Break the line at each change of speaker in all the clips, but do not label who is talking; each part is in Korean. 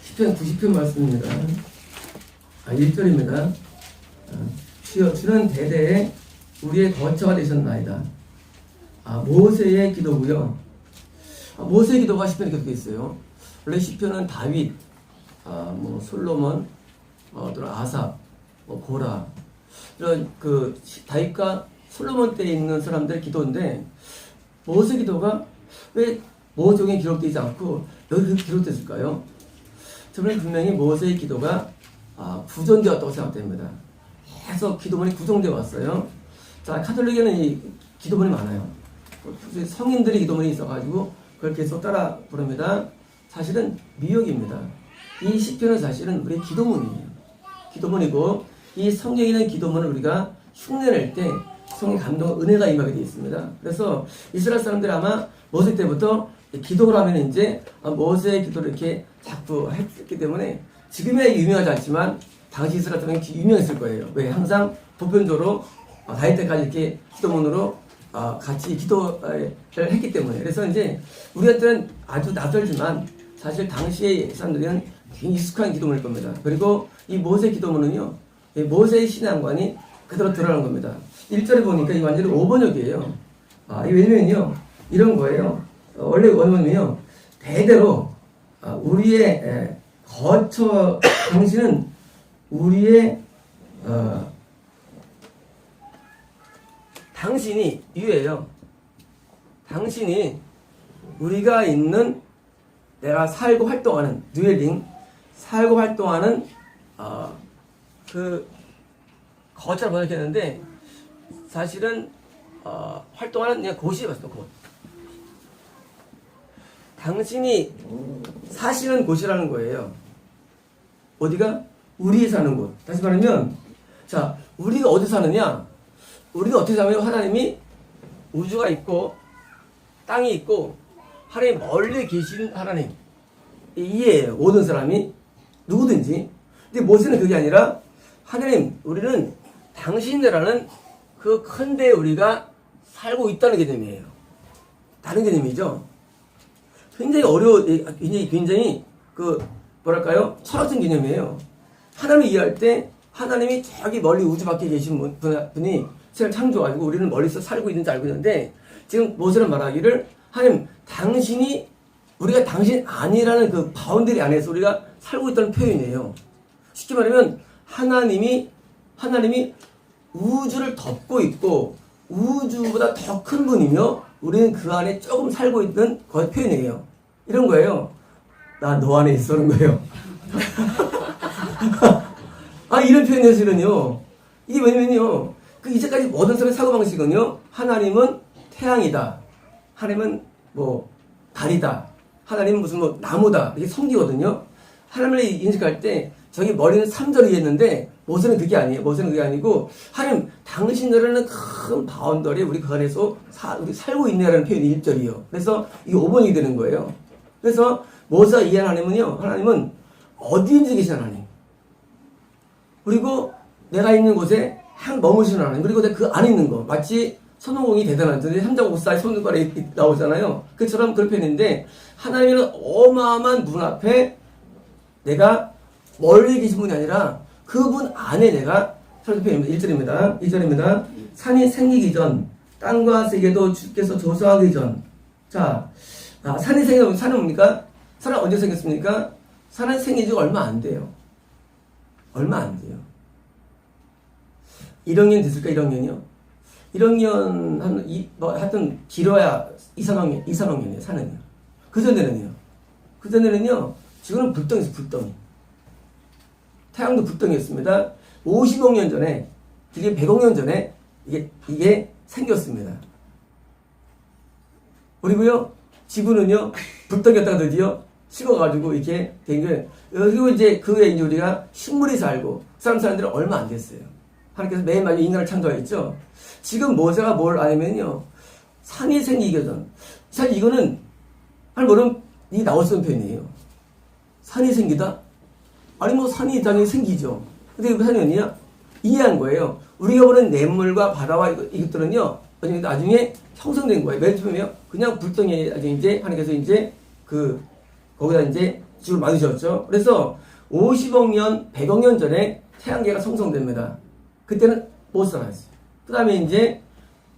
시편 90편 말씀입니다. 1절입니다. 주여 주는 대대에 우리의 거처가 되셨나이다. 모세의 기도고요. 모세의 기도가 시편에 계속 있어요. 원래 시편은 다윗, 솔로몬, 또는 아삽, 고라 이런 그 다윗과 솔로몬 때 있는 사람들의 기도인데 모세 기도가 왜 모세경에 기록되지 않고 여기 기록됐을까요? 저는 분명히 모세의 기도가 부존되었다고 생각됩니다. 계속 기도문이 구성되어 왔어요. 자, 카톨릭에는 이 기도문이 많아요. 성인들의 기도문이 있어가지고 그걸 계속 따라 부릅니다. 사실은 미혹입니다. 이 시편은 사실은 우리의 기도문이에요. 기도문이고 이 성경에 있는 기도문을 우리가 흉내낼 때 성의 감동, 은혜가 임하게 되어 있습니다. 그래서 이스라엘 사람들이 아마 모세 때부터 기도를 하면 이제 모세의 기도를 이렇게 자꾸 했기 때문에 지금에 유명하지 않지만 당시 이스라엘 사람이 유명했을 거예요. 왜? 항상 보편적으로 다윗 때까지 이렇게 기도문으로 같이 기도를 했기 때문에. 그래서 이제 우리한테는 아주 낯설지만 사실 당시의 사람들은 굉장히 익숙한 기도문일 겁니다. 그리고 이 모세 기도문은요, 모세의 신앙관이 그대로 드러나는 겁니다. 1절에 보니까 이 완전히 5번역이에요. 왜냐면요, 이런 거예요. 원래 원문이요, 대대로 우리의 거처, 당신은 우리의 당신이 유예요. 당신이 우리가 있는 내가 살고 활동하는 뉴엘링 살고 활동하는 그 거처를 번역했는데 사실은 활동하는 그냥 곳이 맞습니다. 곳. 당신이 사시는 곳이라는 거예요. 어디가? 우리 사는 곳. 다시 말하면 자, 우리가 어디 사느냐? 우리가 어떻게 사면 하나님이 우주가 있고 땅이 있고 하나님 멀리 계신 하나님 이해해요. 모든 사람이 누구든지. 근데 모세는 그게 아니라 하나님 우리는 당신이라는 그 큰 데에 우리가 살고 있다는 개념이에요. 다른 개념이죠. 굉장히 뭐랄까요? 철학적인 개념이에요. 하나님을 이해할 때 하나님이 저기 멀리 우주 밖에 계신 분이 세상을 창조하고 우리는 멀리서 살고 있는지 알고 있는데 지금 모세는 말하기를 하나님 당신이 우리가 당신 아니라는 그 바운더리 안에서 우리가 살고 있다는 표현이에요. 쉽게 말하면 하나님이 우주를 덮고 있고 우주보다 더 큰 분이며 우리는 그 안에 조금 살고 있는 그런 표현이에요. 이런 거예요. 나 너 안에 있어는 거예요. 이런 표현에서는요. 이게 뭐냐면요. 그 이제까지 모든 사람의 사고방식은요. 하나님은 태양이다. 하나님은 달이다. 하나님은 무슨 나무다. 이게 성기거든요. 하나님을 인식할 때 저기 머리는 3절을 이해했는데 모세는 그게 아니에요. 모세는 그게 아니고 하나님 당신이라는 큰 바운더리에 우리 그 안에서 우리 살고 있네라는 표현이 1절이에요. 그래서 이게 5번이 되는 거예요. 그래서 모세가 이해한 하나님은 어디인지 계신 하나님. 그리고 내가 있는 곳에 항 머무시는 하나님. 그리고 그 안에 있는 거. 마치 손오공이 대단한 삼장옥사의 손가락에 나오잖아요. 그처럼 그런 표현인데 하나님은 어마어마한 문 앞에 내가 멀리 계신 분이 아니라 그분 안에 내가 살고 표현입니다. 1절입니다. 2절입니다. 산이 생기기 전 땅과 세계도 주께서 조성하기 전. 자, 산이 생기면 산은 뭡니까? 산은 언제 생겼습니까? 산은 생긴 지 얼마 안 돼요. 얼마 안 돼요. 1학년 됐을까? 1학년이요? 1학년 하여튼 길어야 2, 3학년이에요. 산은요. 그전에는요. 지금은 불덩이에요. 불덩이. 태양도 불덩이였습니다. 50억 년 전에, 이게 100억 년 전에 이게 생겼습니다. 그리고요, 지구는요, 불덩이였다가 드디어 식어가지고 이렇게 된 게, 그리고 이제 그 후에 이제 우리가 식물이 살고, 사람들은 얼마 안 됐어요. 하나님께서 맨 마지막에 인간을 창조했죠. 지금 모세가 뭘 아냐면요, 산이 생기기 전. 사실 이거는, 모르면 이게 나올 수 있는 표현이에요. 산이 생기다? 아니 산이 당연히 생기죠. 근데 그 산이 아니야? 이해한 거예요. 우리가 보는 냇물과 바다와 이것들은요, 나중에 형성된 거예요. 맨 처음에요. 그냥 불덩이에 나중에 이제 하나님께서 이제 거기다 이제 지구를 만드셨죠. 그래서 50억 년, 100억 년 전에 태양계가 형성됩니다. 그때는 못 살았어요. 그 다음에 이제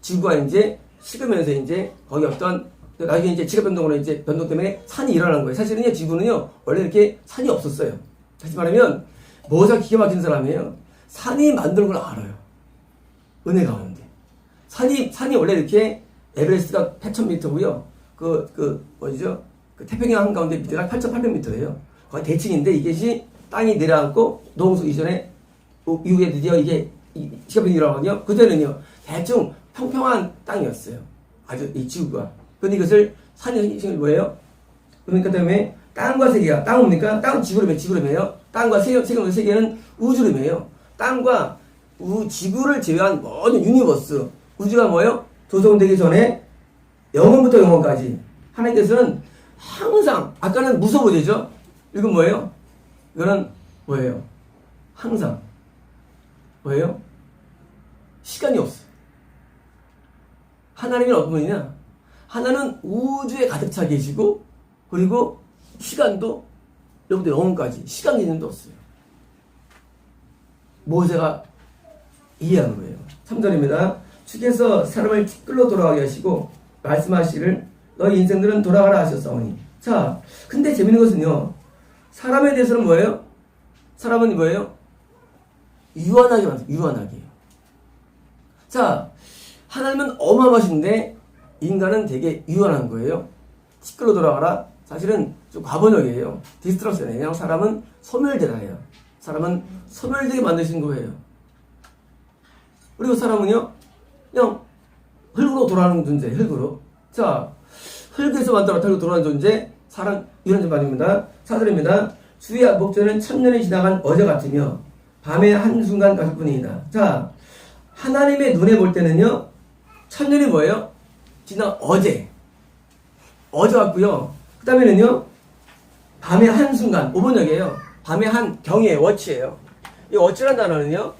지구가 이제 식으면서 이제 거기 어떤 나중에 이제 지각 변동으로 이제 변동 때문에 산이 일어나는 거예요. 사실은요, 지구는요, 원래 이렇게 산이 없었어요. 다시 말하면, 모세가 기가 막힌 사람이에요. 산이 만드는 걸 알아요. 은혜 가운데. 산이 원래 이렇게 에베레스트가 8,000m고요. 뭐죠? 그 태평양 한가운데 밑에가 8,800m예요. 거의 대칭인데 이것이 땅이 내려앉고 농수 이전에 이후에 드디어 이게 지각 변동이 일어나거든요. 그때는요, 대충 평평한 땅이었어요. 아주 이 지구가. 근데 이것을 산이 생긴 뭐예요? 그러니까 때문에 땅과 세계가, 땅은 뭡니까? 땅은 지구름이에요. 땅과 세계는 우주름이에요. 땅과 지구를 제외한 모든 유니버스, 우주가 뭐예요? 조성되기 전에 영원부터 영원까지 하나님께서는 항상, 아까는 무소부재죠? 이건 뭐예요? 이거는 뭐예요? 항상 뭐예요? 시간이 없어요. 하나님은 어떤 분이냐? 하나는 우주에 가득 차 계시고, 그리고 시간도 여러분들 영혼까지 시간 개념도 없어요. 모세가 이해하는 거예요. 3절입니다. 주께서 사람을 티끌로 돌아가게 하시고 말씀하시기를 너희 인생들은 돌아가라 하셨사오니. 자, 근데 재밌는 것은요, 사람에 대해서는 뭐예요? 사람은 뭐예요? 유한하게 만들어요. 유한하게. 자, 하나님은 어마어마하신데 인간은 되게 유한한 거예요. 티끌로 돌아가라. 사실은 좀 과번역이에요. 디스트럭션이에요. 그냥 사람은 소멸되라예요. 사람은 소멸되게 만드신 거예요. 그리고 사람은요, 그냥 흙으로 돌아가는 존재, 흙으로. 자, 흙에서 만들었다 흙으로 돌아가는 존재, 사람, 이런 좀 말입니다. 4절입니다. 주의 목전은 천년이 지나간 어제 같으며 밤의 한순간 같을 뿐이다. 자, 하나님의 눈에 볼 때는요, 천년이 뭐예요? 지난 어제 같고요. 그 다음에는요, 밤의 한순간, 5번역이에요. 밤의 한 경이에요. 워치예요. 이 워치란 단어는요,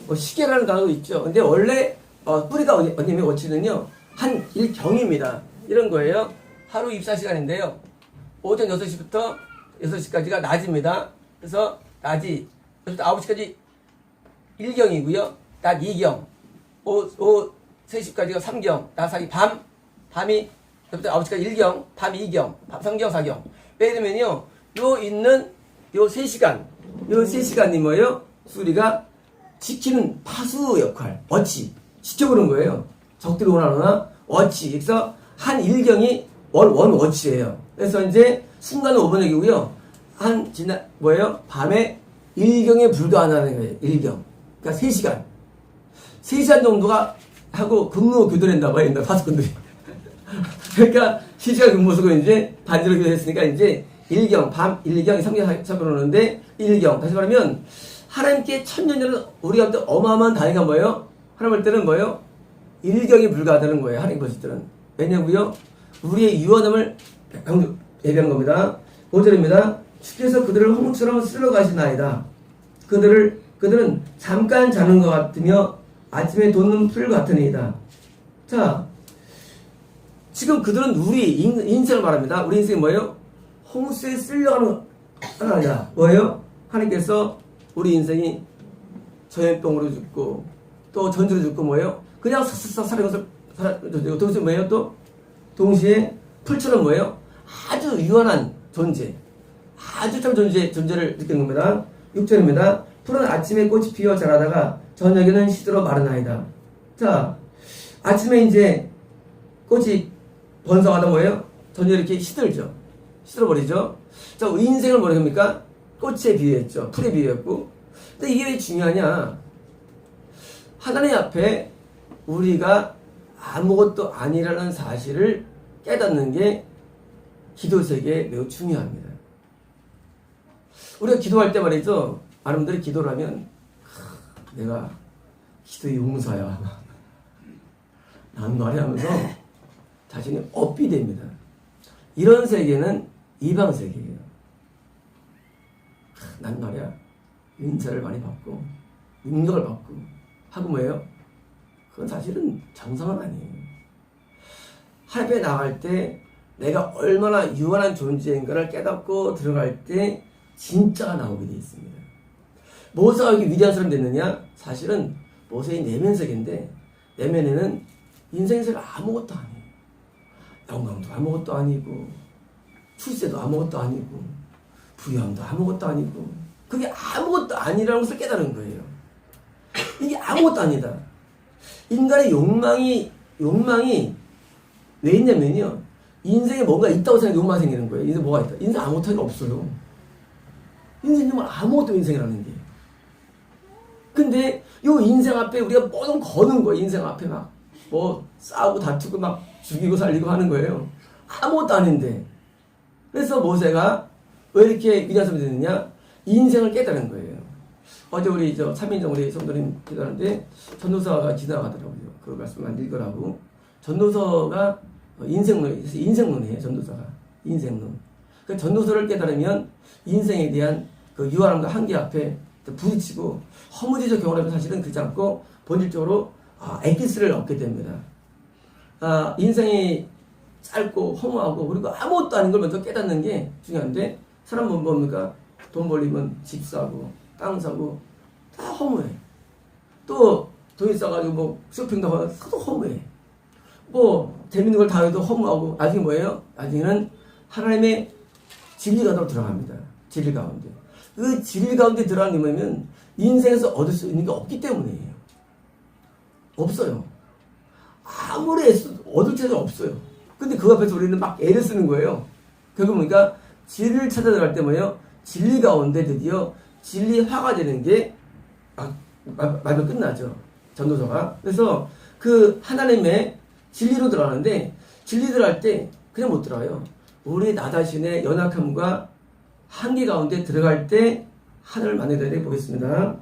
뭐 시계라는 단어도 있죠. 근데 원래 뿌리가 어디냐면 워치는요, 한 일경입니다. 이런 거예요. 하루 24시간인데요. 오전 6시부터 6시까지가 낮입니다. 그래서 낮이 9시까지 1경이고요. 낮 2경. 오후 3시까지가 3경. 낮 사이 밤이 9시까지 1경, 밤 2경, 3경, 4경. 왜냐면요, 요 있는 요 3시간이 뭐예요? 우리가 지키는 파수 역할, 워치. 지켜보는 거예요. 적들이 오나오나, 워치. 그래서 한 1경이 원 워치예요. 그래서 이제 순간은 5번역이고요. 밤에 1경에 불과하다는 거예요. 1경. 그러니까 3시간. 3시간 정도가 하고 근무 교대된다 봐요. 옛날 파수꾼들이. 그러니까 3시간 근무 쓰고 이제 반대로 교대했으니까 이제 1경, 밤 1경, 3경, 3경 오는데 1경. 다시 말하면 하나님께 천년전은 우리가 볼 때 어마어마한 단위가 뭐예요? 하나님 볼 때는 뭐예요? 1경이 불과하다는 거예요. 하나님 보실 때는. 왜냐고요? 우리의 유한함을 예비한 겁니다. 5절입니다. 주께서 그들을 홍수처럼 쓸어 가시나이다. 그들은 잠깐 자는 것 같으며 아침에 돋는 풀 같으니이다. 자, 지금 그들은 우리 인생을 말합니다. 우리 인생이 뭐예요? 홍수에 쓸려가는 거 아니라 뭐예요? 하나님께서 우리 인생이 전염병으로 죽고 또 전주로 죽고 뭐예요? 그냥 싹싹 살아가면서 동시에 뭐예요? 또 동시에 풀처럼 뭐예요? 아주 유한한 존재, 아주 참 존재를 느끼는 겁니다. 6절입니다. 풀은 아침에 꽃이 피어 자라다가 저녁에는 시들어 마르나이다. 자, 아침에 이제 꽃이 번성하다 뭐예요? 저녁에 이렇게 시들어버리죠. 자, 우리 인생을 뭐라 합니까? 꽃에 비유했죠. 풀에 비유했고. 근데 이게 왜 중요하냐? 하나님 앞에 우리가 아무것도 아니라는 사실을 깨닫는 게 기도 세계에 매우 중요합니다. 우리가 기도할 때 말이죠. 많은 분들이 기도를 하면 내가 기도의 용사야. 난 말이 하면서 자신이 업이 됩니다. 이런 세계는 이방 세계예요. 난 말이야. 인사를 많이 받고 능력을 받고 하고 뭐예요? 그건 사실은 정상은 아니에요. 하나님 앞에 나갈 때 내가 얼마나 유한한 존재인가를 깨닫고 들어갈 때 진짜가 나오게 되어 있습니다. 모세가 이렇게 위대한 사람이 됐느냐? 사실은 모세의 내면세계인데 내면에는 인생세가 아무것도 아니에요. 영광도 아무것도 아니고 출세도 아무것도 아니고 부유함도 아무것도 아니고 그게 아무것도 아니라는 것을 깨달은 거예요. 이게 아무것도 아니다. 인간의 욕망이 왜 있냐면요. 인생에 뭔가 있다고 생각해 욕망이 생기는 거예요. 인생 뭐가 있다? 인생 아무것도 없어요. 인생 정말 아무것도 인생이라는 게. 근데 요 인생 앞에 우리가 뭐든 거는 거예요. 인생 앞에 막 뭐 싸우고 다투고 막 죽이고 살리고 하는 거예요. 아무것도 아닌데. 그래서 모세가 왜 이렇게 위대한 사람이 됐느냐? 인생을 깨달은 거예요. 어제 우리 3인정 우리 성도님 기도하는데 전도서가 지나가더라고요. 그 말씀만 읽으라고. 전도서가 인생론이에요. 전도서가. 인생론. 그 전도서를 깨달으면 인생에 대한 그 유한함과 한계 앞에 부딪히고 허무지적 경험을 사실은 그렇지 않고 본질적으로 엑기스를 얻게 됩니다. 인생이 짧고 허무하고 그리고 아무것도 아닌 걸 먼저 깨닫는 게 중요한데 사람은 뭡니까? 돈 벌리면 집 사고 땅 사고 다 허무해. 또 돈 있어가지고 뭐 쇼핑도 하고 또 허무해. 뭐 재밌는 걸 다 해도 허무하고 나중에 뭐예요? 나중에는 하나님의 진리 가운데로 들어갑니다. 진리 가운데. 그 진리 가운데 들어가는 게 뭐냐면 인생에서 얻을 수 있는 게 없기 때문이에요. 없어요. 아무리 애써도 얻을 채가 없어요. 근데 그 앞에서 우리는 막 애를 쓰는 거예요. 결국 보니까 진리를 찾아 들어갈 때 뭐예요? 진리 가운데 드디어 진리화가 되는 게 말면 끝나죠. 전도서가. 그래서 그 하나님의 진리로 들어가는데 진리 들어갈 때 그냥 못 들어가요. 우리 나 자신의 연약함과 한계 가운데 들어갈 때 하늘을 만나야 보겠습니다.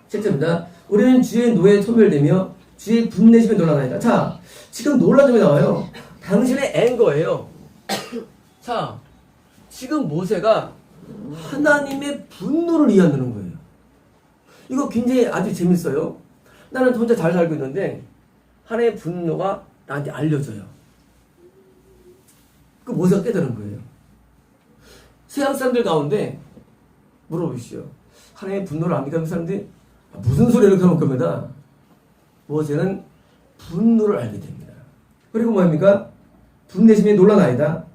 7절입니다. 우리는 주의 노예에 소멸되며 주의 분내심에 놀라나이다. 자, 지금 놀란 점이 나와요. 당신의 앵거예요. 자, 지금 모세가 하나님의 분노를 이해한다는 거예요. 이거 굉장히 아주 재밌어요. 나는 혼자 잘 살고 있는데 하나님의 분노가 나한테 알려져요. 그 모세가 깨달은 거예요. 세상 사람들 가운데 물어보시오. 하나님의 분노를 압니까? 그 사람들이 무슨 소리를 그럴 겁니다. 모세는 분노를 알게 됩니다. 그리고 뭐입니까? 분내심에 놀라나이다.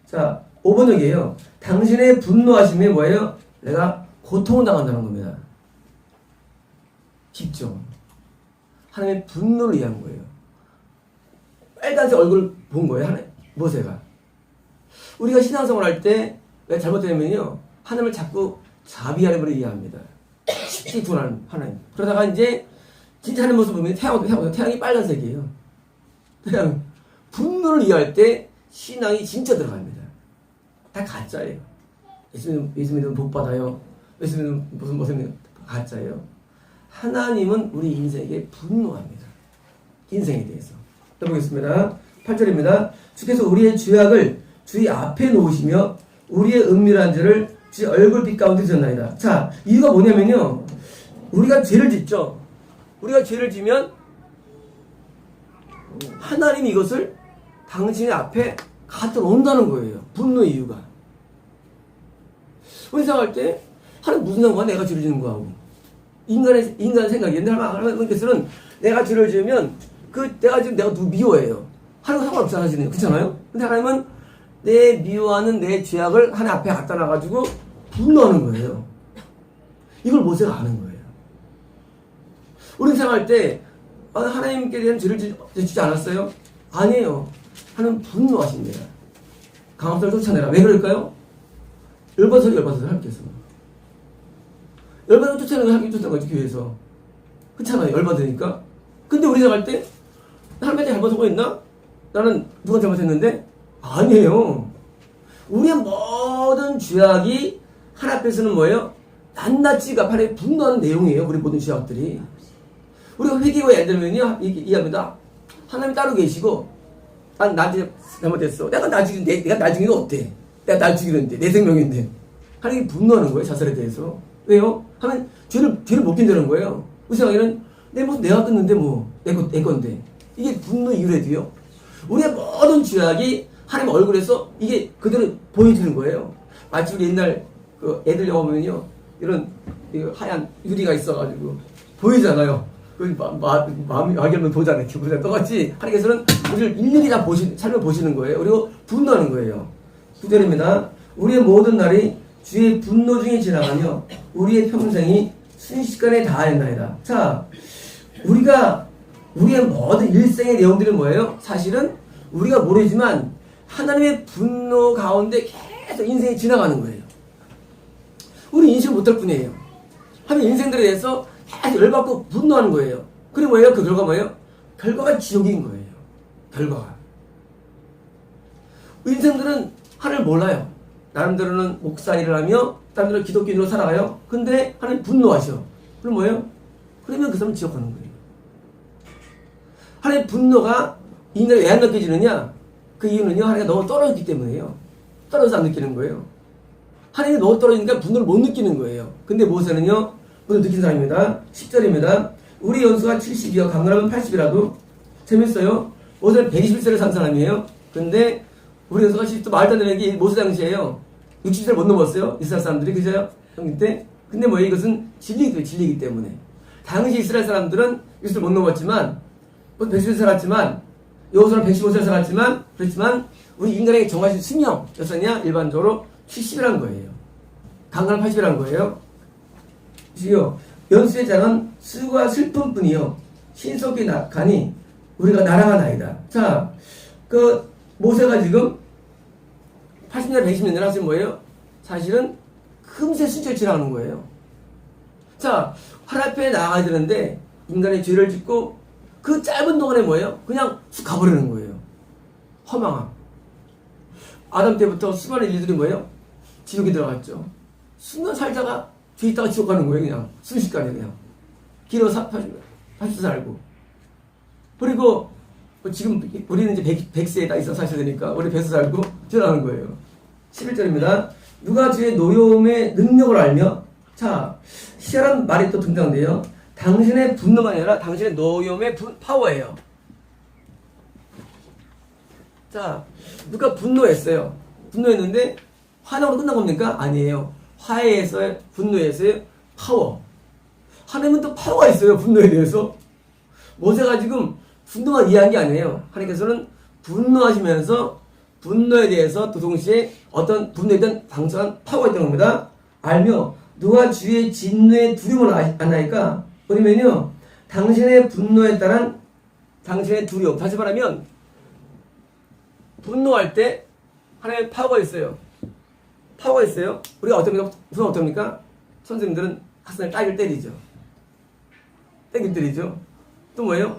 자, 5번역이에요. 당신의 분노하심에 뭐예요? 내가 고통을 당한다는 겁니다. 깊죠? 하나님의 분노를 이해한 거예요. 빨간색 얼굴을 본 거예요. 모세가. 우리가 신앙생활 할 때 왜 잘못되냐면요. 하나님을 자꾸 자비하는 이해합니다. 쉽게 구원하는 하나님. 그러다가 이제 진짜 하는 모습 보면 태양이 빨간색이에요. 태양. 분노를 이해할 때 신앙이 진짜 들어갑니다. 다 가짜예요. 예수 믿으면 복 받아요. 예수 믿으면 무슨 가짜예요. 하나님은 우리 인생에게 분노합니다. 인생에 대해서. 해보겠습니다. 8절입니다. 주께서 우리의 죄악을 주의 앞에 놓으시며 우리의 은밀한 죄를 주의 얼굴빛 가운데 드셨나이다. 자, 이유가 뭐냐면요. 우리가 죄를 짓죠. 우리가 죄를 지면 하나님이 이것을 당신의 앞에 갖다 놓는다는 거예요. 분노의 이유가. 우리 생각할 때 하나님 무슨 상관 내가 죄를 지는 거하고. 인간의 생각인데 하나님께서는 내가 죄를 지으면 내가 누구 미워해요. 하나님 상관없잖아, 사실은. 그렇잖아요? 근데 하나님은 내 미워하는 내 죄악을 하나님 앞에 갖다 놔가지고 분노하는 거예요. 이걸 모세가 아는 거예요. 우리는 생각할 때 하나님께 대한 죄를 지지 않았어요? 아니에요. 하나님 분노하십니다. 강압자를 쫓아내라. 왜 그럴까요? 열받아서 하나님께서. 열받아서 쫓아내는 거지, 교회에서. 그렇잖아요. 열받으니까. 근데 우리 생각할 때 하나님한테 잘못하고 있나? 나는 누가 잘못했는데? 아니에요. 우리의 모든 죄악이 하나님 앞에서는 뭐예요? 낱낱이 하나님 분노하는 내용이에요. 우리 모든 죄악들이. 우리가 회개와 예를 들면요, 이해합니다. 하나님 따로 계시고, 난 나한테 잘못했어. 내가 나중에는 어때? 내가 날 죽이는데, 내 생명인데. 하나님이 분노하는 거예요, 자살에 대해서. 왜요? 하나님 죄를 못 견디는 거예요. 우리 생각에는 내가 끊는데 내 건데. 이게 분노 이유래도요. 우리의 모든 모든 죄악이 하나님 얼굴에서 이게 그대로 보여지는 거예요. 마치 우리 옛날 그 애들 영화 보면요, 이런 하얀 유리가 있어가지고 보이잖아요. 그 마음이 와결면 보잖아요. 기분이 똑같이 하나님께서는 우리를 일일이 다 살펴보시는 거예요. 그리고 분노하는 거예요. 9절입니다. 우리의 모든 날이 주의 분노 중에 지나가며 우리의 평생이 순식간에 다하였나이다. 자, 우리의 모든 일생의 내용들은 뭐예요? 사실은 우리가 모르지만 하나님의 분노 가운데 계속 인생이 지나가는 거예요. 우리 인식을 못할 뿐이에요. 하나님 인생들에 대해서 계속 열받고 분노하는 거예요. 그리고 뭐예요? 그 결과 뭐예요? 결과가 지옥인 거예요. 결과가. 인생들은 하나님을 몰라요. 나름대로는 목사 일을 하며 나름대로 기독교인으로 살아가요. 근데 하나님 분노하셔. 그럼 뭐예요? 그러면 그 사람은 지옥 가는 거예요. 하나님의 분노가 인간에 왜 안 느껴지느냐? 그 이유는요, 하나님이 너무 떨어졌기 때문이에요. 떨어져서 안 느끼는 거예요. 하나님이 너무 떨어지니까 분노를 못 느끼는 거예요. 근데 모세는요, 분노를 느낀 사람입니다. 10절입니다. 우리 연수가 70이요, 강건하면 80이라도. 재밌어요. 모세는 121세를 산 사람이에요. 근데 우리 연수가 70도 말도 안 되는 게 모세 당시에요. 60살 못 넘었어요. 이스라엘 사람들이. 그죠? 형님 때. 근데 뭐예요? 이것은 진리이기 때문에. 당시 이스라엘 사람들은 60살 못 넘었지만, 110살 살았지만, 여호수아는 115살 살았지만, 그렇지만, 우리 인간에게 정하신 수명, 였었냐? 일반적으로 70이라는 거예요. 강건은 80이라는 거예요. 지요. 연수의 장은 수고와 슬픔뿐이요. 신속히 가니, 우리가 날아가나이다. 자, 모세가 지금 80년, 120년 하신 뭐예요? 사실은 금세 순찰 지나가는 거예요. 자, 하나님 앞에 나가야 되는데 인간의 죄를 짓고 그 짧은 동안에 뭐예요? 그냥 쑥 가버리는 거예요. 허망함. 아담 때부터 수많은 일들이 뭐예요? 지옥에 들어갔죠. 수년 살다가 뒤에 있다가 지옥 가는 거예요. 그냥 순식간에 그냥. 길어 80도 살고. 그리고 지금 우리는 이제 100세에 다 있어 사셔야 되니까 우리 100세 살고 지나가는 거예요. 11절입니다. 누가 주의 노여움의 능력을 알며, 자, 희한한 말이 또 등장돼요. 당신의 분노가 아니라 당신의 노여움의 파워예요. 자, 누가 분노했어요. 분노했는데 화나로 끝난 겁니까? 아니에요. 화해에서의 분노에서의 파워. 하나님은 또 파워가 있어요. 분노에 대해서. 모세가 지금 분노만 이해한 게 아니에요. 하나님께서는 분노하시면서 분노에 대해서 또 동시에 어떤 분노에 대한 당성한 파워가 있다는 겁니다. 알며 누가 주의 진노의 두려움을 아나이까? 그러면요, 당신의 분노에 따른 당신의 두려움. 다시 말하면 분노할 때 하나님의 파워가 있어요. 파워가 있어요. 우리가 어떻습니까? 선생님들은 학생을 따기를 때리죠. 때리죠. 또 뭐예요?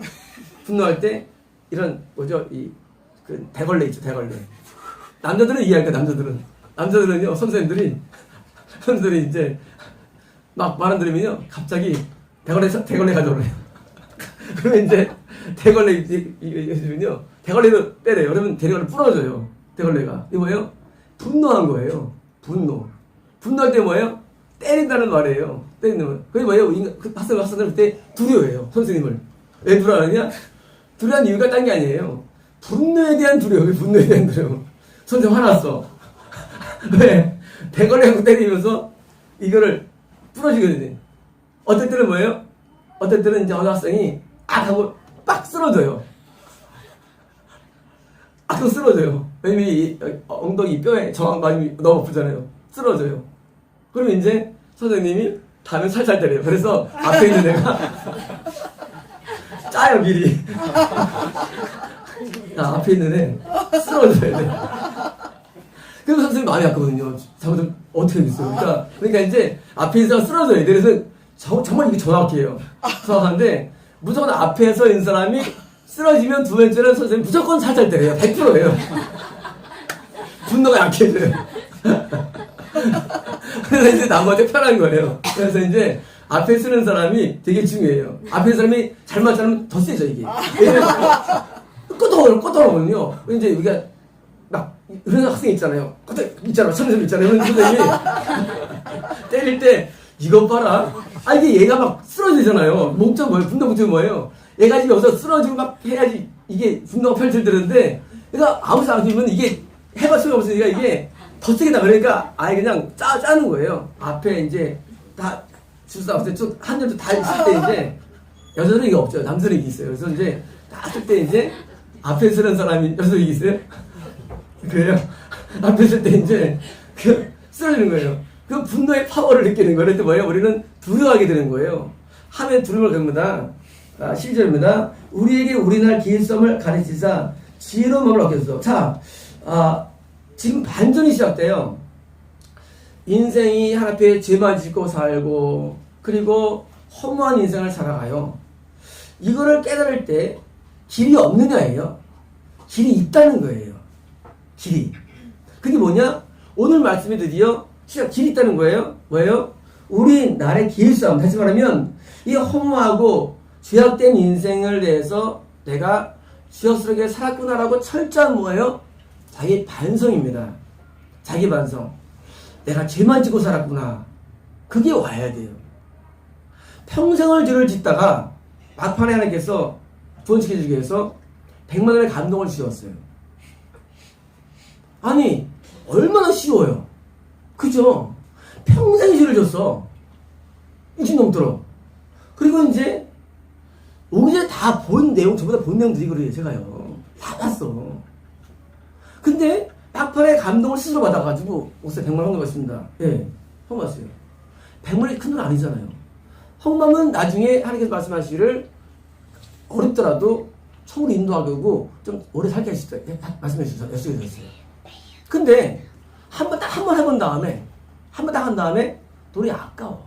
분노할 때 이런 뭐죠? 그 대걸레 있죠, 대걸레. 남자들은 이해할까? 남자들은요, 선생님들이 이제 막 말 안 들으면요, 갑자기 대걸레 가져오래요. 그러면 이제 대걸레 있으면요, 대걸레로 때려요. 그러면 대걸레를 부러져요. 대걸레가. 이거 뭐예요? 분노한 거예요. 분노할 때 뭐예요? 때린다는 말이에요. 때리는 말. 그게 뭐예요? 학생들 그때 두려워해요. 선생님을. 왜 두려워하느냐? 두려워한 이유가 딴 게 아니에요. 분노에 대한 두려움. 선생님 화났어. 왜? 대걸레 하고 때리면서 이거를 부러지거든요. 어떨 때는 뭐예요? 어떨 때는 이제 어느 학생이 하고 빡 쓰러져요. 또 쓰러져요. 왜냐면 이 엉덩이 뼈에 저항감이 너무 아프잖아요. 쓰러져요. 그러면 이제 선생님이 다음에 살살 때려요. 그래서 앞에 있는 애가 짜요, 미리. 앞에 있는 애 쓰러져야 돼. 그래서 선생님이 많이 아프거든요. 잘못하면 어떻게 되겠어요? 그러니까 이제 앞에 있는 사람이 쓰러져야 돼. 그래서 정말 이게 정확해요. 정확한데 무조건 앞에서 있는 사람이 쓰러지면 두 번째는 선생님 무조건 살살 때려요. 100%예요. 분노가 약해져요. 그래서 이제 나머지 편한 거예요. 그래서 이제 앞에 쓰는 사람이 되게 중요해요. 앞에 있는 사람이 잘못 잘하면 더 세죠, 이게. 꼬들꼬들거든요. 이제 우리가 막 이런 학생 있잖아요. 선생님 있잖아요. 이런 선생님이 때릴 때 이거 봐라. 이게 얘가 막 쓰러지잖아요. 목적 뭐예요? 분노 목적이 뭐예요? 얘가 지금 여기서 쓰러지고 막 해야지 이게 분노가 펼쳐지는데 그러니까 아무 생각 안 들면 이게 해봐 소용 없으니까 이게 더 세게 나. 그러니까 아예 그냥 짜는 거예요. 앞에 이제 다 주사 없을 때 한 점도 다 있을 때 이제 여자들은 이게 없죠. 남자들은 이게 있어요. 그래서 이제 다 쓸 때 이제 앞에 쓰는 사람이 여자들 이게 있어요. 그래요. 앞에 쓸 때 이제 쓰러지는 거예요. 그 분노의 파워를 느끼는 거예요. 그런데 뭐예요? 우리는 두려워하게 되는 거예요. 하면 두려움을 겪는다. 12절입니다. 우리에게 우리날 기일성을 가르치사 지혜로운 마음을 얻게 하소서. 자, 지금 반전이 시작돼요. 인생이 하나님께 죄만 짓고 살고 그리고 허무한 인생을 살아가요. 이거를 깨달을 때 길이 없느냐예요. 길이 있다는 거예요. 길이. 그게 뭐냐? 오늘 말씀이 드디어 길이 있다는 거예요. 뭐예요? 우리 나의 기일싸움. 다시 말하면 이 허무하고 죄악된 인생을 대해서 내가 지역스럽게 살았구나라고 철저한 뭐예요? 자기 반성입니다. 자기 반성. 내가 죄만 짓고 살았구나. 그게 와야 돼요. 평생을 죄를 짓다가 막판에 하나님께서 구원시켜주기 위해서 100만 원의 감동을 주셨어요. 아니 얼마나 쉬워요. 그죠? 평생 죄를 졌어. 20 넘도록. 그리고 이제 오기 다 본 내용, 전부 다 본 내용들이 그래요. 제가요. 다 봤어. 근데 막판에 감동을 스스로 받아가지고 옷에 100만 원 헌금했습니다. 예, 헌금했어요. 100만이 큰 돈 아니잖아요. 헌금은 나중에 하나님께서 말씀하시기를 어렵더라도 천국으로 인도하고 좀 오래 살게 하시다 말씀해 주셔서 약속해 주셨어요. 근데 한 번 해본 다음에 한 번 딱 한 다음에 돈이 아까워.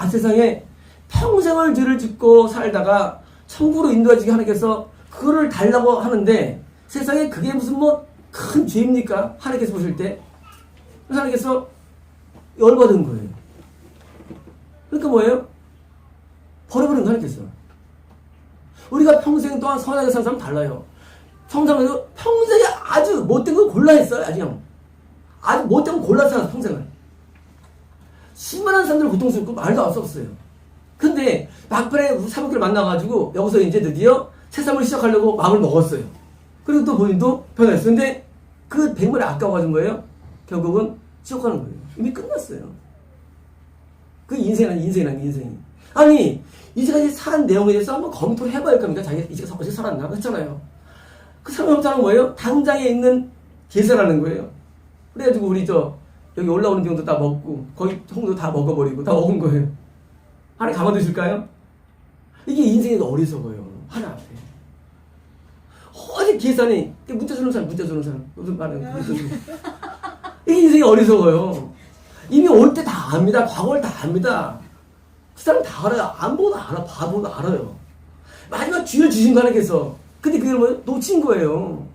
세상에 평생을 죄를 짓고 살다가 천국으로 인도해주게 하나님께서 그거를 달라고 하는데 세상에 그게 무슨 뭐 큰 죄입니까? 하나님께서 보실 때. 그래서 하나님께서 열받은 거예요. 그러니까 뭐예요? 버려버린 거 하나님께서. 우리가 평생 동안 선하게 사는 사람 달라요. 성장해도 평생에 아주 못된 걸 골라 했어요. 아주 못된 걸 골라 살았어, 평생을. 수많은 사람들 고통스럽고 말도 안 썼어요. 근데 막판에 사모님을 만나가지고 여기서 이제 드디어 새 삶을 시작하려고 마음을 먹었어요. 그리고 또 본인도 변했어요. 근데 그 100만이 아까워진 거예요. 결국은 지옥 가는 거예요. 이미 끝났어요. 그 인생이. 아니, 이제까지 산 내용에 대해서 한번 검토를 해봐야 할 겁니까? 자기가 이제까지 어떻게 살았나? 그랬잖아요. 그 사람은 뭐예요? 당장에 있는 계산하는 거예요. 그래가지고 우리 여기 올라오는 병도 다 먹고 거기 통도 다 먹어버리고 다 먹은 거예요. 하나님 가만두실까요? 이게 인생의 어리석어요. 하나 앞에. 어디 계산이 문자 주는 사람 무슨 말이에요? 이게 인생이 어리석어요. 이미 올 때 다 압니다. 과거를 다 압니다. 그 사람 다 알아요. 안 보도 알아. 봐보도 알아요. 마지막 기회를 주신 거 하나님께서. 근데 그걸 뭐 놓친 거예요.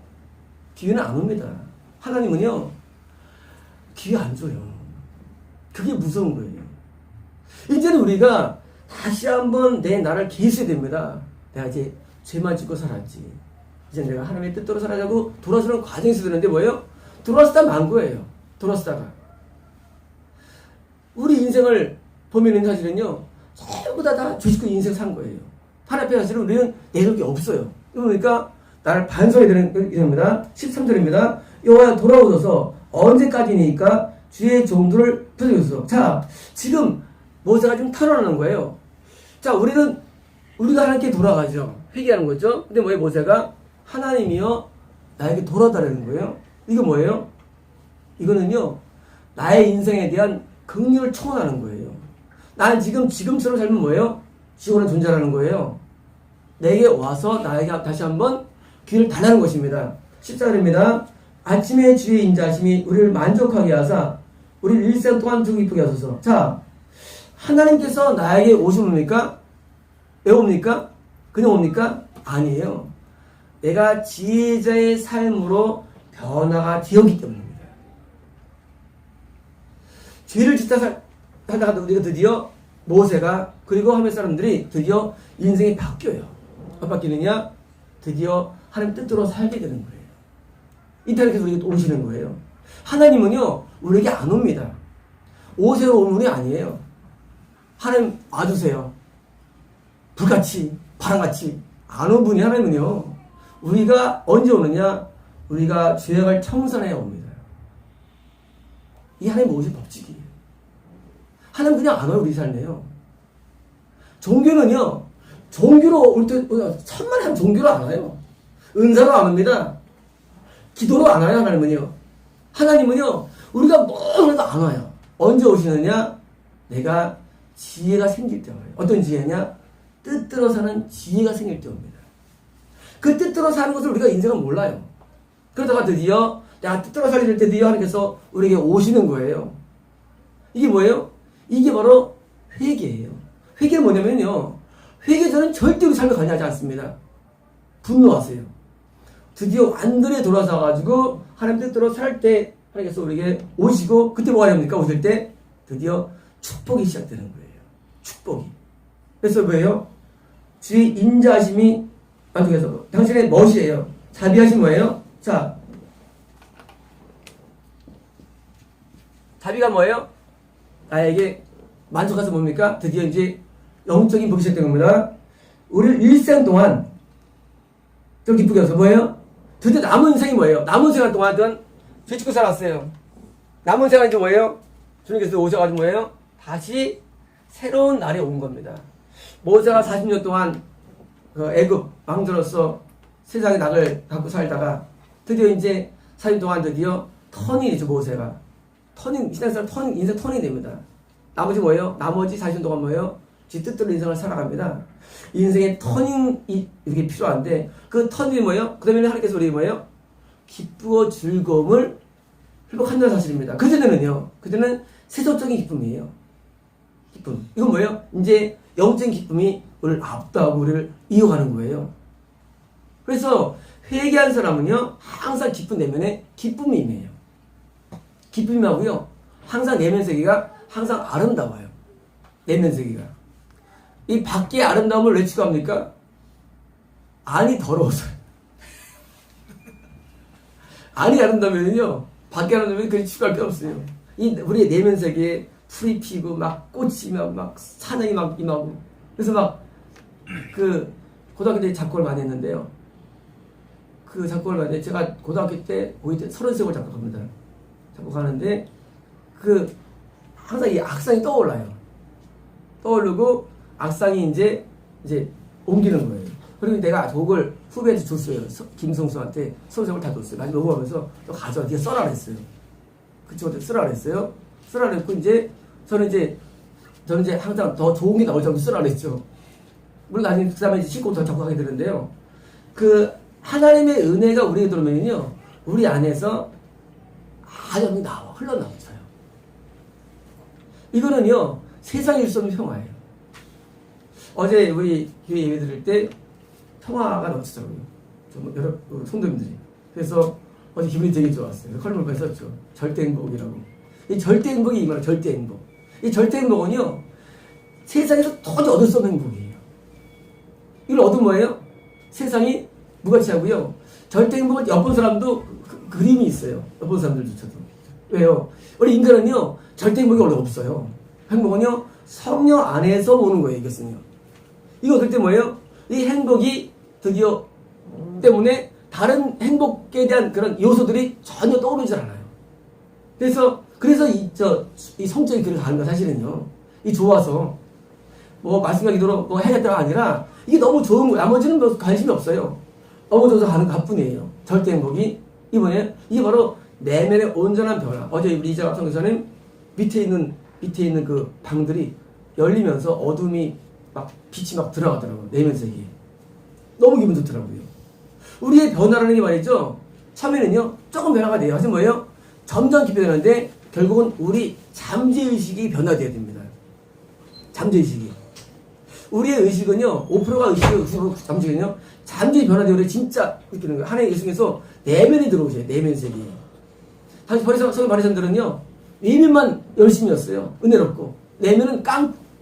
기회는 안 옵니다. 하나님은요 기회 안 줘요. 그게 무서운 거예요. 이제는 우리가 다시 한번 내 나를 계수해야 됩니다. 내가 이제 죄만 짓고 살았지. 이제 내가 하나님의 뜻대로 살아가고 돌아서는 과정이 있어야 되는데 뭐예요? 돌아서다 만 거예요. 돌아서다가. 우리 인생을 보면은 사실은요, 전부 다 주식고 인생 산 거예요. 하나님 앞에 사실은 우리는 내놓을 게 없어요. 그러니까 나를 반성해야 되는 겁니다. 13절입니다. 여호와여 돌아오소서. 언제까지니까 주의 종들을 부서주소서. 자, 지금 모세가 좀 털어내는 거예요. 자, 우리가 하나님께 돌아가죠. 회개하는 거죠. 근데 뭐예요? 모세가 하나님이여 나에게 돌아달라는 거예요. 이거 뭐예요? 이거는요, 나의 인생에 대한 긍휼을 청원하는 거예요. 나는 지금처럼 살면 뭐예요? 지옥은 존재하는 거예요. 내게 와서 나에게 다시 한번 기회를 달라는 것입니다. 14절입니다. 아침에 주의 인자하심이 우리를 만족하게 하사 우리를 일생 동안 주고 기쁘게 하소서. 자, 하나님께서 나에게 오십니까? 왜 옵니까? 그냥 옵니까? 아니에요. 내가 지혜자의 삶으로 변화가 되었기 때문입니다. 죄를 짓다 살다가 우리가 드디어 모세가 그리고 하멜 사람들이 드디어 인생이 바뀌어요. 어떻게 바뀌느냐? 드디어 하나님 뜻대로 살게 되는 거예요. 이때에서 우리에게 오시는 거예요. 하나님은요 우리에게 안 옵니다. 오세요 오는 분이 아니에요. 하나님 와주세요. 불같이 바람같이 안 온 분이 하나님은요 우리가 언제 오느냐? 우리가 죄악을 청산해야 옵니다. 이 하나님 모으신 법칙이에요. 하나님 그냥 안 와요, 우리 삶에요. 종교는요, 종교로 올 때, 천만에 한 종교로 안 와요. 은사로 안 옵니다. 기도로 안 와요, 하나님은요. 하나님은요, 우리가 뭘 해도 안 와요. 언제 오시느냐? 내가 지혜가 생길 때 와요. 어떤 지혜냐? 뜻대로 사는 지혜가 생길 때 옵니다. 그 뜻대로 사는 것을 우리가 인생은 몰라요. 그러다가 드디어 내가 뜻대로 살릴 때 드디어 하나님께서 우리에게 오시는 거예요. 이게 뭐예요? 이게 바로 회개예요. 회개는 뭐냐면요, 회개자는 절대 우리 삶에 관여하지 않습니다. 분노하세요. 드디어 완전히 돌아서가지고 하나님 뜻대로 살 때 하나님께서 우리에게 오시고, 그때 뭐가 됩니까? 오실 때 드디어 축복이 시작되는 거예요. 축복이. 그래서 뭐예요? 주의 인자하심이 만족해서 당신의 멋이에요. 자비하심 뭐예요? 자, 자비가 뭐예요? 나에게 만족해서 뭡니까? 드디어 이제 영적인 복이 시작된 겁니다. 우리 일생 동안 좀 기쁘게 해서 뭐예요? 드디어 남은 인생이 뭐예요? 남은 생활 동안은 죄 짓고 살았어요. 남은 생활이 이제 뭐예요? 주님께서 오셔가지고 뭐예요? 다시 새로운 날이 온 겁니다. 모세가 40년 동안 그 애굽 왕조로서 세상의 낙을 갖고 살다가 드디어 이제 40년 동안 드디어 턴이 되죠. 모세가 신앙생활 인생 턴이 됩니다. 나머지 뭐예요? 나머지 40년 동안 뭐예요? 지 뜻대로 인생을 살아갑니다. 인생의 터닝이 이렇게 필요한데, 그 턴이 뭐예요? 그 다음에 하나님께서 우리 뭐예요? 기쁘고 즐거움을 회복한다는 사실입니다. 그때는 세속적인 기쁨이에요. 기쁨. 이건 뭐예요? 이제 영적인 기쁨이 우리를 앞서고 우리를 이어가는 거예요. 그래서 회개한 사람은요, 항상 기쁜 내면에 기쁨이 임해요. 기쁨이 하고요, 항상 내면 세계가 항상 아름다워요. 내면 세계가. 이 밖의 아름다움을 왜 추구합니까? 안이 더러워서요. 안이 아름다우면요, 밖에 아름다우면 그리 추구할 필요 없어요. 우리의 내면 세계에 풀이 피고, 막 꽃이 막 사냥이 막 임하고. 그래서 막, 고등학교 때 작곡을 많이 했는데요. 그 작곡을 많이 했는데, 제가 고등학교 때, 고2 때 33곡을 작곡합니다. 작곡하는데, 항상 이 악상이 떠오르고, 악상이 이제 옮기는 거예요. 그리고 내가 곡을 후배한테 줬어요. 김성수한테 선생을 다 줬어요. 나중에 녹음하면서 너 가져와. 네가 써라 그랬어요. 그 친구한테 쓰라 그랬어요. 쓰라 그랬고, 저는 이제 항상 더 좋은 게 나올 정도 쓰라 그랬죠. 물론 나중에 그 다음에 신고 더 작곡하게 되는데요. 하나님의 은혜가 우리에게 들어오면요, 우리 안에서 아주 흘러나오죠. 이거는요, 세상에 줄 수 없는 평화예요. 어제 우리 교회 예배 드릴 때 평화가 넘치더라고요. 여러 성도님들이. 그래서 어제 기분이 되게 좋았어요. 컬럼을 썼죠. 절대 행복이라고. 이 절대 행복이 이 말이에요. 절대 행복. 이 절대 행복은요, 세상에서 도저히 얻을 수 없는 행복이에요. 이걸 얻은 뭐예요? 세상이 무가치하고요. 절대 행복은 엿본 사람도 그림이 있어요. 엿본 사람들조차도. 왜요? 우리 인간은요, 절대 행복이 원래 없어요. 행복은요, 성령 안에서 오는 거예요, 이것은요. 이거 어떨 때 뭐예요? 이 행복이 드디어 때문에 다른 행복에 대한 그런 요소들이 전혀 떠오르지 않아요. 그래서 이 성적인 길을 가는 거 사실은요, 이 좋아서 말씀과 기도로 해야겠다가 아니라 이게 너무 좋은 거예요. 나머지는 관심이 없어요. 너무 좋아서 가는 것뿐이에요. 절대 행복이 이게 바로 내면의 온전한 변화. 어제 우리 이자갑 선교사님 밑에 있는 그 방들이 열리면서 어둠이 빛이 들어가더라고요. 내면 세계에. 너무 기분 좋더라고요. 우리의 변화라는 게 말이죠, 처음에는요, 조금 변화가 돼요. 하지만 뭐예요? 점점 깊이 되는데, 결국은 우리 잠재의식이 변화되어야 됩니다. 잠재의식이. 우리의 의식은요, 5%가 의식이고 90%가 잠재의식은요, 잠재의 변화되어야 진짜 느끼는 거예요. 하나의 의식에서 내면이 들어오세요. 내면 세계에. 당시 성경 바리새인들은요, 외면만 열심이었어요. 은혜롭고. 내면은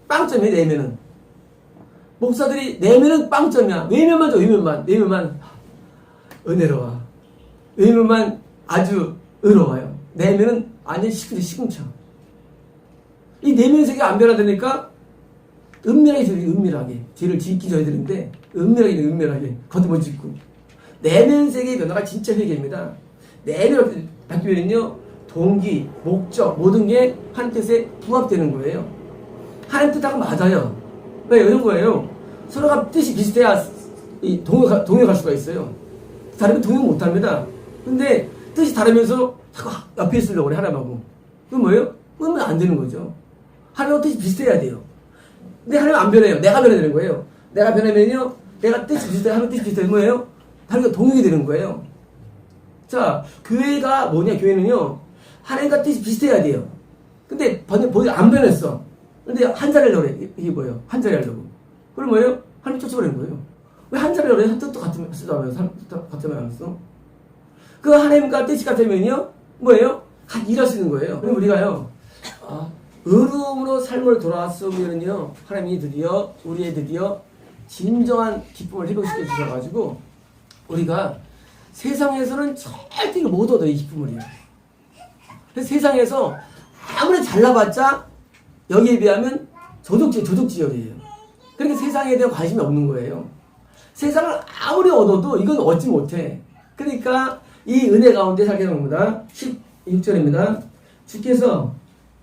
빵점이에요, 내면은. 목사들이 내면은 빵점이야. 외면만 줘, 외면만. 은혜로워. 외면만 아주 의로워요. 내면은 완전 시궁창. 이 내면 세계가 안 변화되니까 은밀하게. 죄를 짓기 전에 되는데, 은밀하게 겉으로 짓고. 내면 세계의 변화가 진짜 회개입니다. 내면 바뀌면요, 동기, 목적, 모든 게 하나님 뜻에 부합되는 거예요. 하나님 뜻하고 맞아요. 왜 이런 거예요? 서로가 뜻이 비슷해야 동요갈 수가 있어요. 다르면 동요 못합니다. 근데 뜻이 다르면서 자꾸 옆에 있으려고 그래, 하나님하고. 그건 뭐예요? 그러면 안 되는 거죠. 하나님하고 뜻이 비슷해야 돼요. 근데 하나님 안 변해요. 내가 변해야 되는 거예요. 내가 변하면요, 내가 뜻이 비슷해, 하나님 뜻이 비슷해, 뭐예요? 하나님과 동역이 되는 거예요. 자, 교회가 뭐냐, 교회는요, 하나님과 뜻이 비슷해야 돼요. 근데 안 변했어. 근데 한 자리 하려고 그래. 이게 뭐예요? 한 자리 하려고. 그럼 뭐예요? 하나님 쫓아버리는 거예요. 왜 한 자리 하려고 그래? 한 뜻도 같으면서. 그 하나님과 뜻이 같으면요, 뭐예요? 같이 일할 수 있는 거예요. 그럼 우리가요, 의로움으로 삶을 돌아왔으면요, 하나님이 우리의 드디어 진정한 기쁨을 회복시켜 주셔가지고, 우리가 세상에서는 절대 못 얻어, 이 기쁨을요. 그래서 세상에서 아무리 잘나봤자 여기에 비하면 조족지열이에요. 그러니까 세상에 대한 관심이 없는 거예요. 세상을 아무리 얻어도 이건 얻지 못해. 그러니까 이 은혜 가운데 살게 되는 겁니다. 16절입니다. 주께서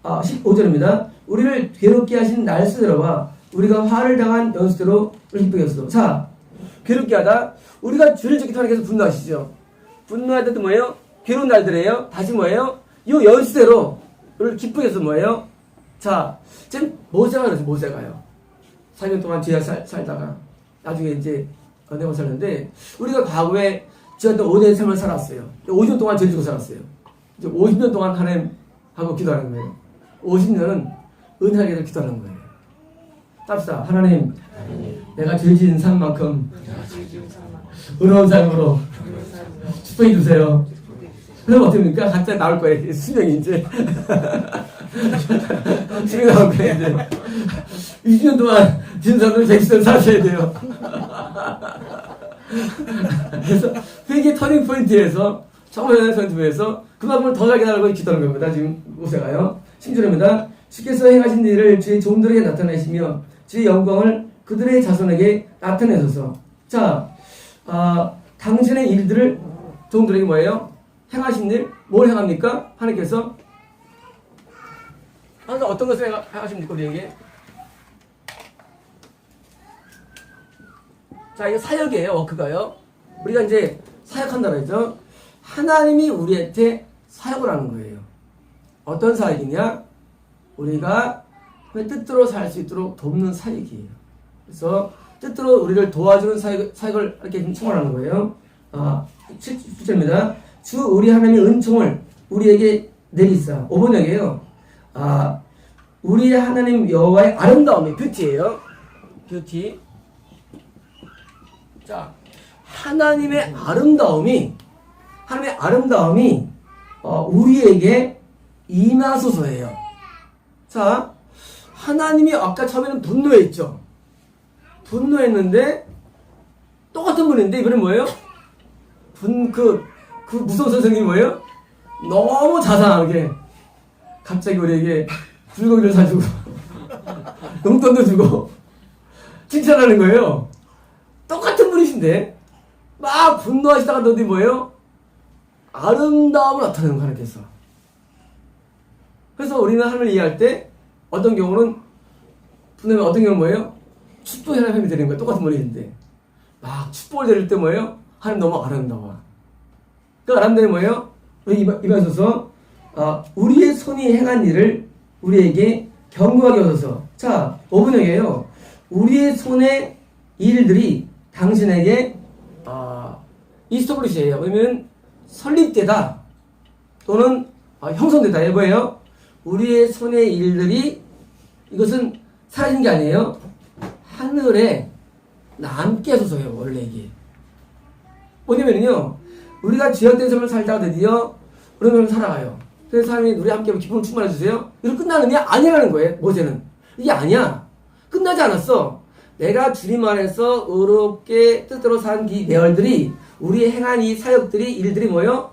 15절입니다. 우리를 괴롭게 하신 날수대로와 우리가 화를 당한 연수대로 기쁘게 하소서. 자, 괴롭게 하다. 우리가 주를 지키다 하나님께서 분노하시죠. 분노할 때도 뭐예요? 괴로운 날들이에요. 다시 뭐예요? 이 연수대로 우리를 기쁘게 해서 뭐예요? 자, 지금 모세가 그러죠. 모세가요. 4년 동안 뒤에 살다가 나중에 이제 내가 살는데, 우리가 과거에 지었던 5년의 삶을 살았어요. 5년 동안 죄 지고 살았어요. 이제 50년 동안 하나님하고 기도하는 거예요. 50년은 은혜하게 기도하는 거예요. 답시다. 하나님, 내가 죄 지은 삶만큼 은혜로운 삶으로 축복해 주세요. 그럼 어떻게 됩니까? 각자 나올 거예요. 수명이 이제. 수명이 나올 거예요, 이제. 20년 동안 지은 사람들은 110년 사셔야 돼요. 그래서 회개 터닝 포인트에서, 정말 포인트에서 그만큼을 더 잘게 달라고 기도하는 겁니다. 지금 모세가요. 10절입니다. 주께서 행하신 일을 주의 종들에게 나타내시며 주의 영광을 그들의 자손에게 나타내소서. 자, 당신의 일들을 종들에게 뭐예요? 행하신 일, 뭘 행합니까? 하나님께서 항상 어떤 것을 행하십니까? 우리에게? 자, 이거 사역이에요. 워크가요. 우리가 이제 사역한다 그랬죠. 하나님이 우리한테 사역을 하는 거예요. 어떤 사역이냐? 우리가 뜻대로 살 수 있도록 돕는 사역이에요. 그래서 뜻대로 우리를 도와주는 사역을 이렇게 청하는 거예요. 7절입니다. 주 우리 하나님의 은총을 우리에게 내리사. 5번역이에요. 우리 하나님 여호와의 아름다움이 뷰티예요. 뷰티. 자, 하나님의 아름다움이 우리에게 임하소서예요. 자, 하나님이 아까 처음에는 분노했죠. 분노했는데 똑같은 분인데 이번엔 뭐예요? 그 무서운 선생님이 뭐예요? 너무 자상하게 갑자기 우리에게 불고기를 사주고 용돈도 주고 칭찬하는 거예요. 똑같은 분이신데 막 분노하시다가 너도 뭐예요? 아름다움을 나타내는 거 하나님께서. 그래서 우리는 하나님을 이해할 때 어떤 경우는 분노하면 어떤 경우는 뭐예요? 축복의 하나님이 되는 거예요. 똑같은 분이신데 막 축복을 드릴 때 뭐예요? 하나님 너무 아름다워. 그 아름다움이 뭐예요? 우리 임하소서. 우리의 손이 행한 일을 우리에게 경고하게 하소서. 자, 5번역이에요. 우리의 손의 일들이 당신에게 이스토블리시예요. 그러면 설립되다 또는 형성되다. 이게 뭐예요? 우리의 손의 일들이, 이것은 사라진 게 아니에요. 하늘에 남게 하소서예요. 원래 이게 뭐냐면요, 우리가 죄악된 삶을 살다가 드디어 그런 삶을 살아가요. 그래서 하나님이 우리 함께 기쁨을 충만해 주세요. 이거 끝나느냐? 아니라는 거예요. 모세는 이게 아니야. 끝나지 않았어. 내가 주님 안에서 의롭게 뜻대로 산 이 내얼들이, 우리 행한 이 사역들이, 일들이 뭐예요?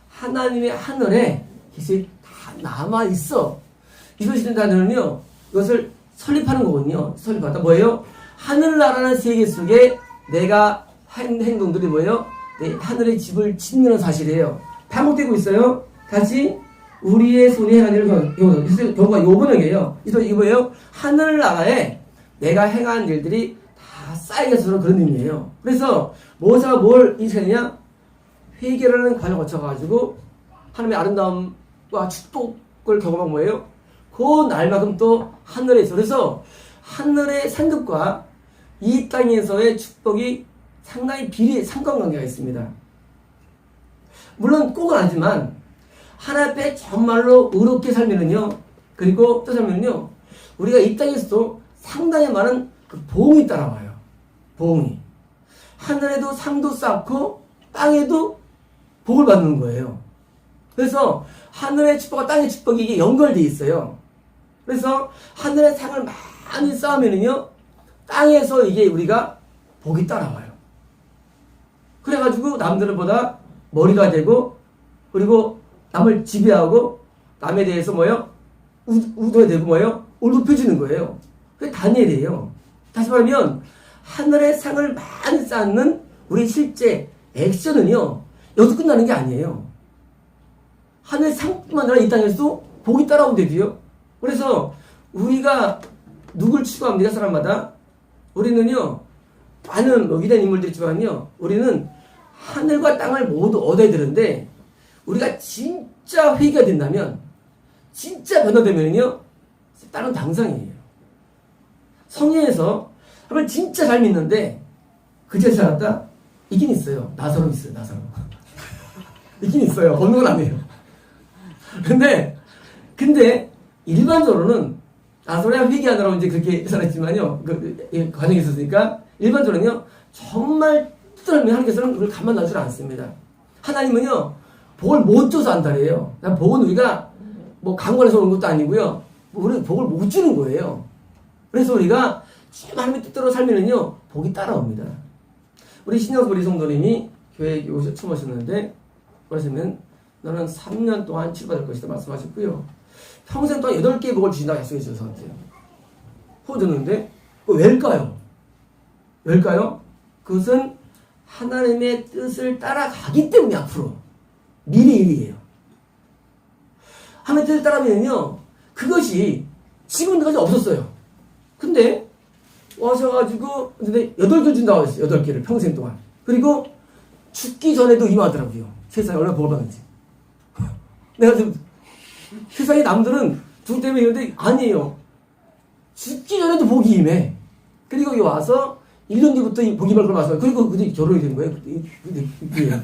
하나님의 하늘에 계속 다 남아있어. 이것이된다는요, 이것을 설립하는 거거든요. 설립하다. 뭐예요? 하늘나라는 세계 속에 내가 한 행동들이 뭐예요? 네, 하늘의 집을 짓는 사실이에요. 반복되고 있어요. 다시 우리의 손이 행한 일을 경우가 요번역이에요. 이거 뭐예요? 하늘나라에 내가 행한 일들이 다 쌓이게서 그런 의미예요. 그래서 모세가 뭘 인식했느냐? 회개라는 과정을 거쳐가지고 하나님의 아름다움과 축복을 경험한 뭐예요? 그 날만큼 또 하늘에 있어. 그래서 하늘의 상급과 이 땅에서의 축복이 상당히 상관관계가 있습니다. 물론 꼭은 아니지만 하나님 앞에 정말로 의롭게 살면은요, 그리고 또 살면은요, 우리가 이 땅에서도 상당히 많은 그 보응이 따라와요. 보응이. 하늘에도 상도 쌓고 땅에도 복을 받는 거예요. 그래서 하늘의 축복과 땅의 축복이 이게 연결되어 있어요. 그래서 하늘의 상을 많이 쌓으면은요, 땅에서 이게 우리가 복이 따라와요. 그래가지고 남들보다 머리가 되고, 그리고 남을 지배하고, 남에 대해서 뭐예요? 우도가 되고 뭐예요? 높여주는 거예요. 그게 다니엘이에요. 다시 말하면, 하늘의 상을 많이 쌓는 우리 실제 액션은요, 여기서 끝나는 게 아니에요. 하늘의 상뿐만 아니라 이 땅에서도 복이 따라온대요. 그래서 우리가 누굴 추구합니까? 사람마다. 우리는요, 많은 위대한 인물들이 있지만요, 우리는 하늘과 땅을 모두 얻어야 되는데, 우리가 진짜 회개가 된다면, 진짜 변화되면요, 다른 당상이에요. 성경에서 한번 진짜 잘 믿는데, 그제 살았다? 있긴 있어요. 나사로 있어요, 나사로. 있긴 있어요. 없는 건 아니에요. 근데, 일반적으로는, 나사로야 회개하느라고 이제 그렇게 살았지만요, 그 과정이 있었으니까, 일반적으로는요, 정말 뜻하면 하나님께서는 우리를 가만 놔주지 않습니다. 하나님은요, 복을 못 줘서 한다래요. 복은 우리가 뭐 강권에서 오는 것도 아니고요, 우리 복을 못 주는 거예요. 그래서 우리가 하나님의 뜻대로 살면은요, 복이 따라옵니다. 우리 신영수 우리 성도님이 교회에 처음 오셨는데, 그러시면 너는 3년 동안 치료받을 것이다 말씀하셨고요. 평생 동안 8개의 복을 주신다고 약속해 주셔서 같아요. 호줬는데, 왜일까요? 왜일까요? 그것은 하나님의 뜻을 따라가기 때문에 앞으로 미래 일이에요. 하나님의 뜻을 따라가면요, 그것이 지금까지 없었어요. 근데 와셔가지고 근데 8개 준다고 했어요. 8개를 평생 동안. 그리고 죽기 전에도 임하더라고요. 세상에 얼마나 복을 받는지. 내가 지금 세상에 남들은 죽을 때문에 이러는데 아니에요. 죽기 전에도 복이 임해. 그리고 여기 와서 1년 뒤부터 복이 임할 걸 말씀하세요. 그리고 그때 결혼이 된 거예요.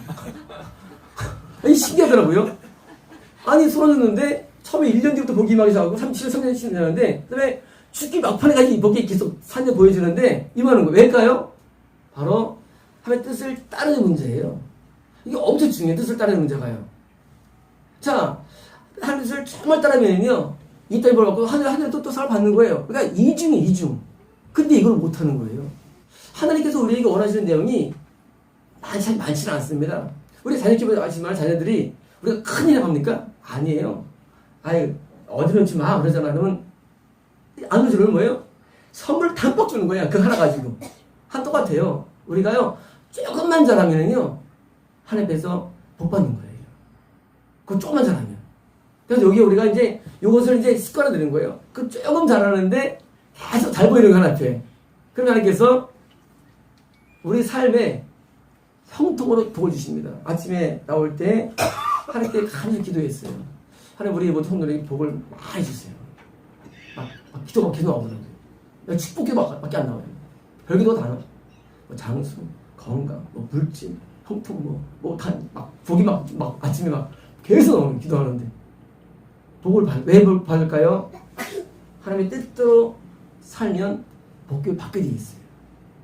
아니, 신기하더라고요. 아니, 소원했는데 처음에 1년 뒤부터 복이 임하기 시작하고 3년 지났는데 그다음에 죽기 막판에까지 복이 계속 산에 보여주는데 임하는 거예요. 왜일까요? 바로 하나님의 뜻을 따르는 문제예요. 이게 엄청 중요해요. 뜻을 따르는 문제가요. 자, 하나님의 뜻을 정말 따르면요, 이 땅에 뭘 받고 하늘의 또 살 받는 거예요. 그러니까 이중. 근데 이걸 못하는 거예요. 하나님께서 우리에게 원하시는 내용이 많지는 않습니다. 우리 자녀끼리 아시지만 자녀들이 우리가 큰일 합니까? 아니에요. 아유, 어디 놓지 마. 그러잖아. 그러면 안 주는 뭐예요? 선물 단박 주는 거야. 그거 하나 가지고. 똑같아요. 우리가요, 조금만 잘하면요, 하나님께서 복 받는 거예요. 그거 조금만 잘하면. 그래서 여기 우리가 이제 이것을 이제 습관화되는 거예요. 그 조금 잘하는데 계속 잘 보이는 거 하나 앞에. 그럼 하나님께서 우리 삶에 형통으로 복을 주십니다. 아침에 나올 때 하나님께 간절히 기도했어요. 하나님, 우리 모든 성도들에게 복을 많이 주세요. 막 기도가 계속 나오더라고요. 축복기도밖에 안 나와요. 별기도가 다 나와요. 뭐 장수, 건강, 뭐 물질, 형통, 복이 아침에 계속 나오는 기도하는데. 왜 받을까요? 하나님의 뜻대로 살면 복을 받게 되어 있어요.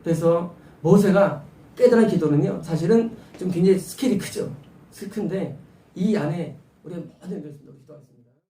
그래서 모세가 깨달은 기도는요, 사실은 좀 굉장히 스케일이 크죠. 큰데 이 안에 우리가 모든 것을 기도하겠습니다.